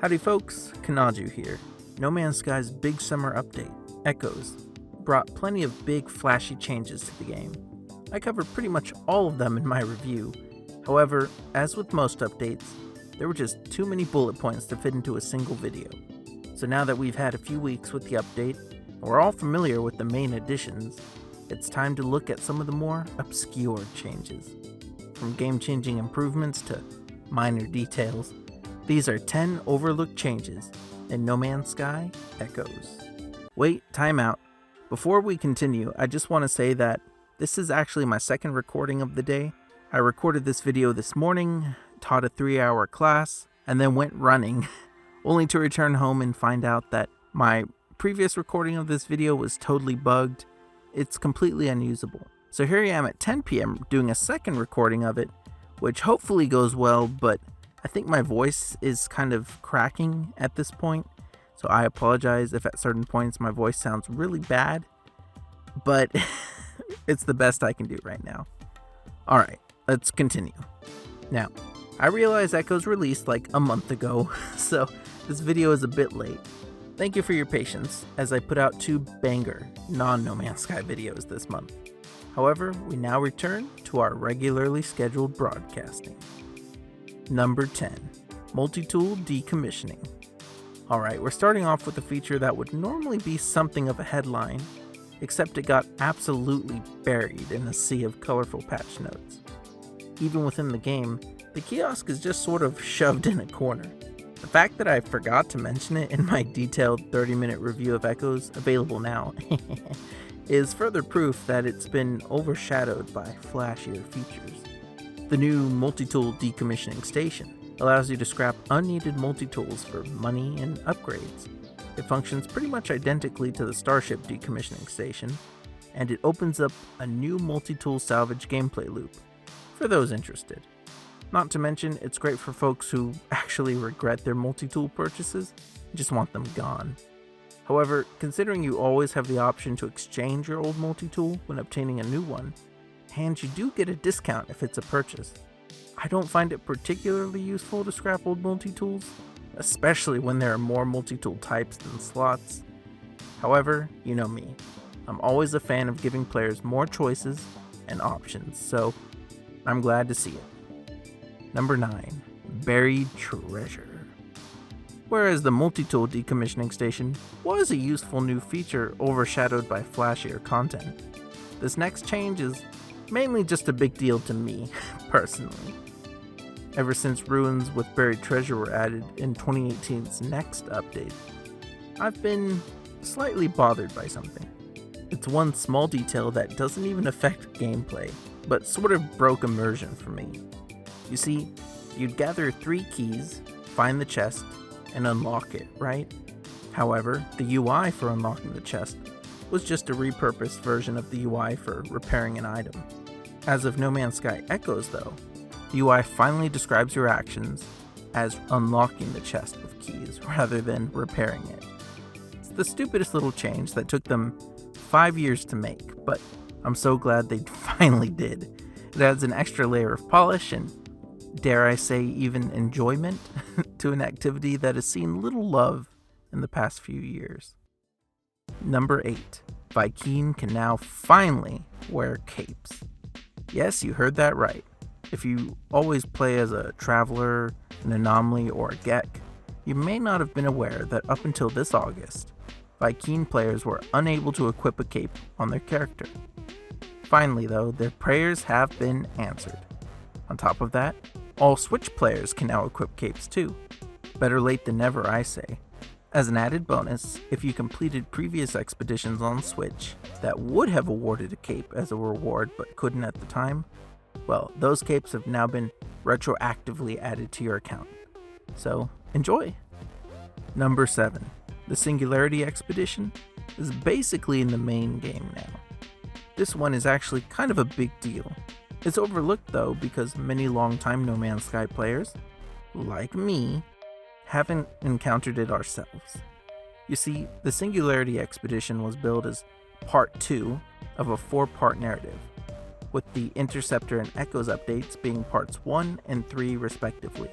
Howdy folks, Kanaju here. No Man's Sky's big summer update, Echoes, brought plenty of big flashy changes to the game. I covered pretty much all of them in my review. However, as with most updates, there were just too many bullet points to fit into a single video. So now that we've had a few weeks with the update, and we're all familiar with the main additions, it's time to look at some of the more obscure changes. From game-changing improvements to minor details, these are 10 overlooked changes in No Man's Sky Echoes. Wait, time out. Before we continue, I just want to say that this is actually my second recording of the day. I recorded this video this morning, taught a 3-hour class, and then went running, only to return home and find out that my previous recording of this video was totally bugged. It's completely unusable. So here I am at 10 p.m. doing a second recording of it, which hopefully goes well, but I think my voice is kind of cracking at this point, so I apologize if at certain points my voice sounds really bad, but it's the best I can do right now. Alright, let's continue. Now, I realize Echoes released like a month ago, so this video is a bit late. Thank you for your patience as I put out 2 banger non-No Man's Sky videos this month. However, we now return to our regularly scheduled broadcasting. Number 10, Multi-tool Decommissioning. Alright, we're starting off with a feature that would normally be something of a headline, except it got absolutely buried in a sea of colorful patch notes. Even within the game, the kiosk is just sort of shoved in a corner. The fact that I forgot to mention it in my detailed 30-minute review of Echoes, available now, is further proof that it's been overshadowed by flashier features. The new Multi-tool Decommissioning station allows you to scrap unneeded multi-tools for money and upgrades. It functions pretty much identically to the Starship Decommissioning station, and it opens up a new multi-tool salvage gameplay loop for those interested. Not to mention, it's great for folks who actually regret their multi-tool purchases and just want them gone. However, considering you always have the option to exchange your old multi-tool when obtaining a new one, and you do get a discount if it's a purchase, I don't find it particularly useful to scrap old multi-tools, especially when there are more multi-tool types than slots. However, you know me, I'm always a fan of giving players more choices and options, so I'm glad to see it. Number 9, Buried Treasure. Whereas the Multi-tool Decommissioning station was a useful new feature overshadowed by flashier content, this next change is mainly just a big deal to me, personally. Ever since ruins with buried treasure were added in 2018's next update, I've been slightly bothered by something. It's one small detail that doesn't even affect gameplay, but sort of broke immersion for me. You see, you'd gather 3 keys, find the chest, and unlock it, right? However, the UI for unlocking the chest was just a repurposed version of the UI for repairing an item. As of No Man's Sky Echoes though, the UI finally describes your actions as unlocking the chest with keys rather than repairing it. It's the stupidest little change that took them 5 years to make, but I'm so glad they finally did. It adds an extra layer of polish and, dare I say, even enjoyment to an activity that has seen little love in the past few years. Number 8, Vy'keen can now finally wear capes. Yes, you heard that right. If you always play as a Traveler, an Anomaly, or a Gek, you may not have been aware that up until this August, Vy'keen players were unable to equip a cape on their character. Finally though, their prayers have been answered. On top of that, all Switch players can now equip capes too. Better late than never, I say. As an added bonus, if you completed previous expeditions on Switch that would have awarded a cape as a reward but couldn't at the time, well, those capes have now been retroactively added to your account. So, enjoy! Number 7, the Singularity expedition is basically in the main game now. This one is actually kind of a big deal. It's overlooked though because many longtime No Man's Sky players, like me, haven't encountered it ourselves. You see, the Singularity expedition was billed as part 2 of a 4-part narrative, with the Interceptor and Echoes updates being parts 1 and 3 respectively.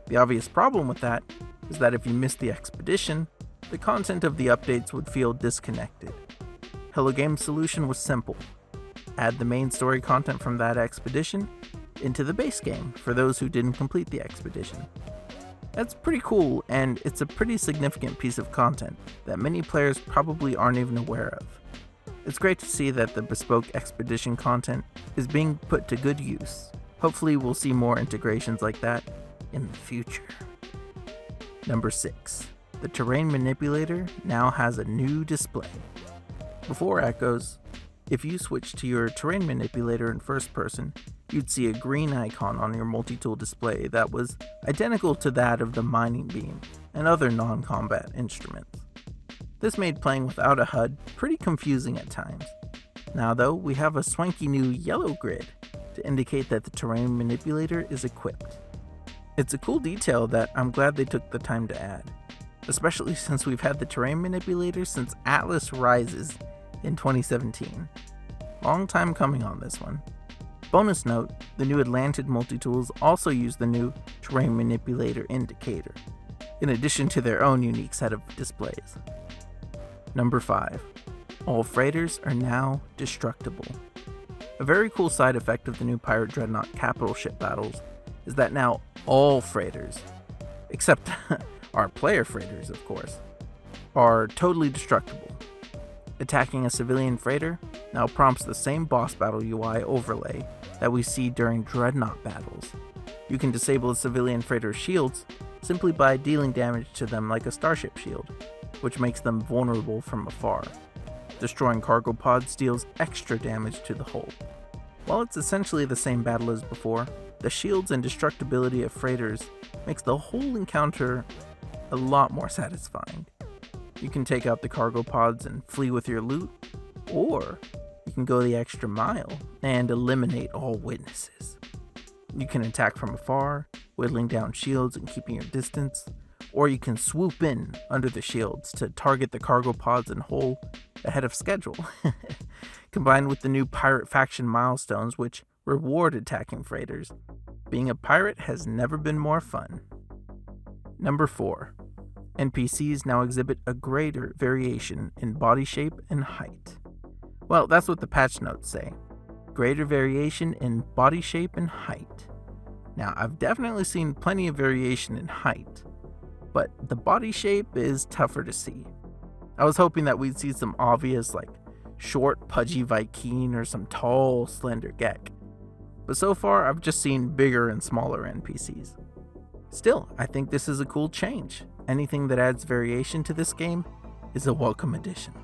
The obvious problem with that is that if you missed the expedition, the content of the updates would feel disconnected. Hello Game's solution was simple. Add the main story content from that expedition into the base game for those who didn't complete the expedition. That's pretty cool, and it's a pretty significant piece of content that many players probably aren't even aware of. It's great to see that the bespoke expedition content is being put to good use. Hopefully we'll see more integrations like that in the future. Number 6. The Terrain Manipulator now has a new display. Before Echoes, if you switch to your Terrain Manipulator in first person, you'd see a green icon on your multi-tool display that was identical to that of the mining beam and other non-combat instruments. This made playing without a HUD pretty confusing at times. Now though, we have a swanky new yellow grid to indicate that the Terrain Manipulator is equipped. It's a cool detail that I'm glad they took the time to add, especially since we've had the Terrain Manipulator since Atlas Rises in 2017. Long time coming on this one. Bonus note, the new Atlantid multi-tools also use the new Terrain Manipulator indicator, in addition to their own unique set of displays. Number 5. All freighters are now destructible. A very cool side effect of the new Pirate Dreadnought capital ship battles is that now all freighters, except our player freighters of course, are totally destructible. Attacking a civilian freighter now prompts the same boss battle UI overlay that we see during Dreadnought battles. You can disable the civilian freighter's shields simply by dealing damage to them like a starship shield, which makes them vulnerable from afar. Destroying cargo pods deals extra damage to the hull. While it's essentially the same battle as before, the shields and destructibility of freighters makes the whole encounter a lot more satisfying. You can take out the cargo pods and flee with your loot, or you can go the extra mile and eliminate all witnesses. You can attack from afar, whittling down shields and keeping your distance, or you can swoop in under the shields to target the cargo pods and hull ahead of schedule. Combined with the new pirate faction milestones which reward attacking freighters, being a pirate has never been more fun. Number 4. NPCs now exhibit a greater variation in body shape and height. Well, that's what the patch notes say. Greater variation in body shape and height. Now, I've definitely seen plenty of variation in height, but the body shape is tougher to see. I was hoping that we'd see some obvious, like short, pudgy Vy'keen or some tall, slender Gek. But so far, I've just seen bigger and smaller NPCs. Still, I think this is a cool change. Anything that adds variation to this game is a welcome addition.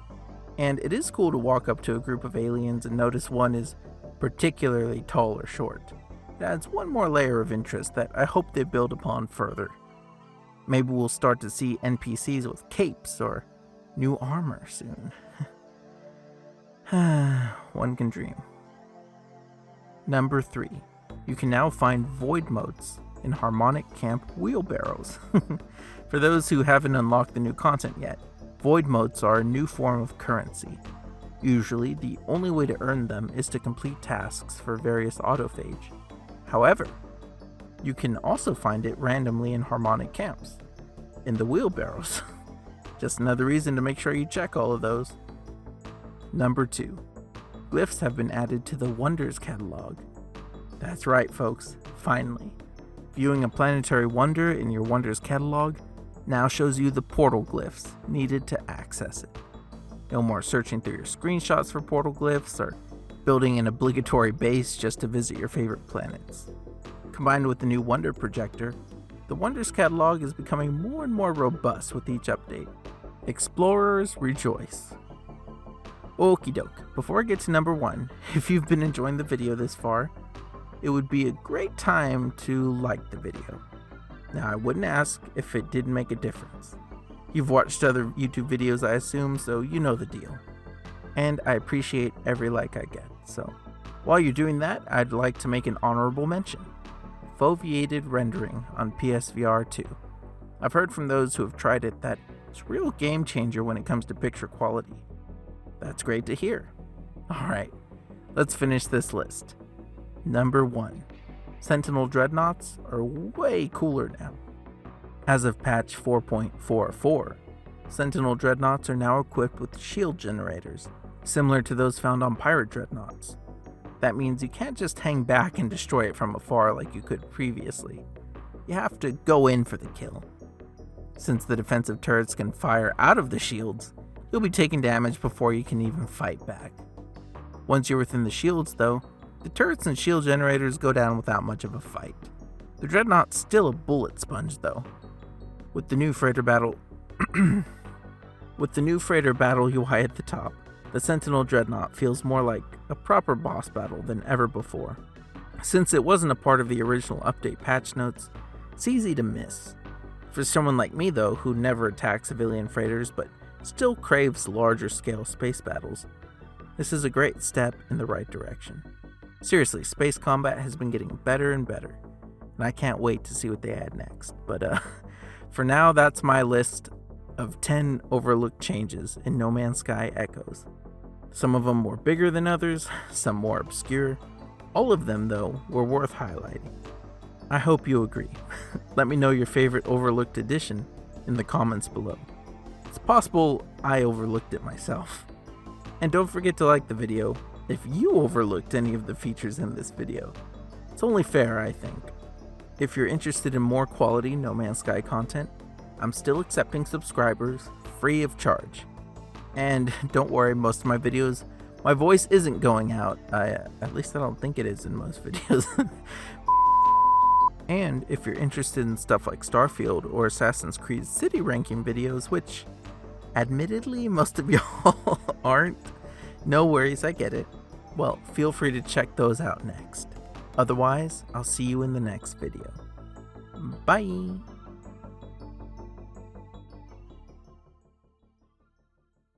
And it is cool to walk up to a group of aliens and notice one is particularly tall or short. It adds one more layer of interest that I hope they build upon further. Maybe we'll start to see NPCs with capes or new armor soon. One can dream. Number 3. You can now find void motes in Harmonic camp wheelbarrows. For those who haven't unlocked the new content yet, void motes are a new form of currency. Usually, the only way to earn them is to complete tasks for various autophage. However, you can also find it randomly in Harmonic camps, in the wheelbarrows. Just another reason to make sure you check all of those. Number 2. Glyphs have been added to the Wonders catalog. That's right, folks, finally. Viewing a planetary wonder in your Wonders catalog now shows you the portal glyphs needed to access it. No more searching through your screenshots for portal glyphs or building an obligatory base just to visit your favorite planets. Combined with the new Wonder Projector, the Wonders catalog is becoming more and more robust with each update. Explorers rejoice. Okie doke, before I get to number 1, if you've been enjoying the video this far, it would be a great time to like the video. Now, I wouldn't ask if it didn't make a difference. You've watched other YouTube videos, I assume, so you know the deal. And I appreciate every like I get, so while you're doing that, I'd like to make an honorable mention. Foveated rendering on PSVR 2. I've heard from those who have tried it that it's a real game changer when it comes to picture quality. That's great to hear. Alright, let's finish this list. Number 1. Sentinel Dreadnoughts are way cooler now. As of patch 4.44, Sentinel dreadnoughts are now equipped with shield generators, similar to those found on pirate dreadnoughts. That means you can't just hang back and destroy it from afar like you could previously. You have to go in for the kill. Since the defensive turrets can fire out of the shields, you'll be taking damage before you can even fight back. Once you're within the shields though, the turrets and shield generators go down without much of a fight. The dreadnought's still a bullet sponge though. With the new freighter battle UI at the top, the Sentinel dreadnought feels more like a proper boss battle than ever before. Since it wasn't a part of the original update patch notes, it's easy to miss. For someone like me though, who never attacks civilian freighters but still craves larger scale space battles, this is a great step in the right direction. Seriously, space combat has been getting better and better, and I can't wait to see what they add next. But for now, that's my list of 10 overlooked changes in No Man's Sky Echoes. Some of them were bigger than others, some more obscure. All of them, though, were worth highlighting. I hope you agree. Let me know your favorite overlooked addition in the comments below. It's possible I overlooked it myself. And don't forget to like the video if you overlooked any of the features in this video. It's only fair, I think. If you're interested in more quality No Man's Sky content, I'm still accepting subscribers free of charge. And don't worry, most of my videos, my voice isn't going out. At least I don't think it is in most videos. And if you're interested in stuff like Starfield or Assassin's Creed city ranking videos, which admittedly most of y'all aren't, no worries, I get it. Well, feel free to check those out next. Otherwise, I'll see you in the next video. Bye!